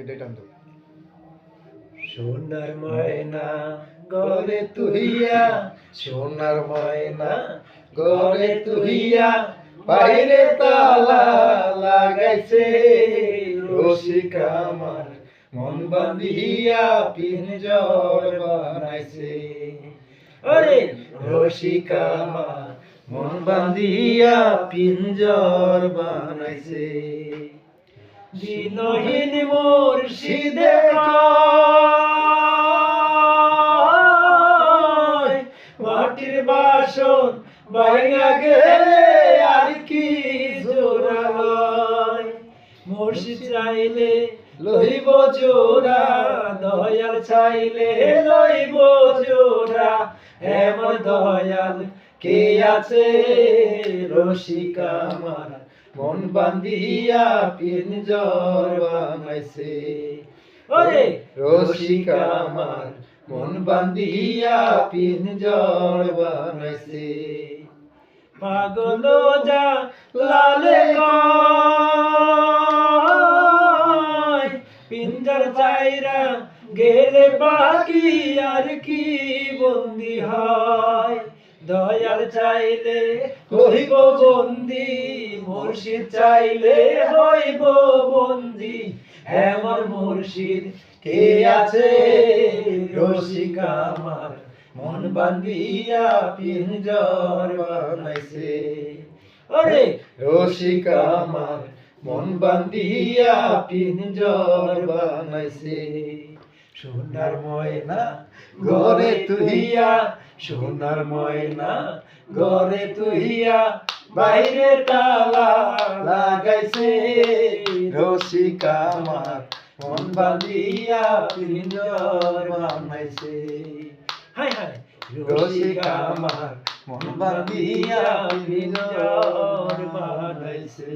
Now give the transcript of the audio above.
এটাই টান দাও। সোনার ময়না গলে তুইয়া, সোনার ময়না গলে তুইয়া, বাইরে তালা লাগাইছে রসিক আমার মন বান্ধিয়া পিঞ্জর বানাইছে। ওরে রসিক আমার মন বান্ধিয়া পিঞ্জর বানাইছে। দিনহীন মুর্শিদে কয়, মাটির বাসন ভাঙা গেলে আর কি জোড়া লয়। মুর্শিদ চাইলে লইব জোড়া, দয়াল চাইলে লইব জোড়া। এমন দয়াল কে আছে, রসিক আমার মন বান্ধিয়া পিঞ্জর বানাইছে। ওরে রসিক আমার মন বান্ধিয়া পিঞ্জর বানাইছে। পাগল যা লালে কয়, পিঞ্জর চাইরা গেলে বাকি আর কি বন্দি হয়। দয়াল চাইলে হইব বন্দি, মুর্শিদ চাইলে হইব বন্দি। এমন মুর্শিদ কে আছে, রসিক আমার মন বান্ধিয়া পিঞ্জর বানাইছে। ওরে রসিক আমার মন বান্ধিয়া পিঞ্জর বানাইছে। সোনার ময়না ঘরে তুইয়া, সোনার ময়না ঘরে তুইয়া, বাইরে তালা লাগাইছে রসিক আমার মন বাঁধিয়া পিঞ্জর বানাইছে। হাই হাই রসিক আমার মন বান্ধিয়া পিঞ্জর বানাইছে।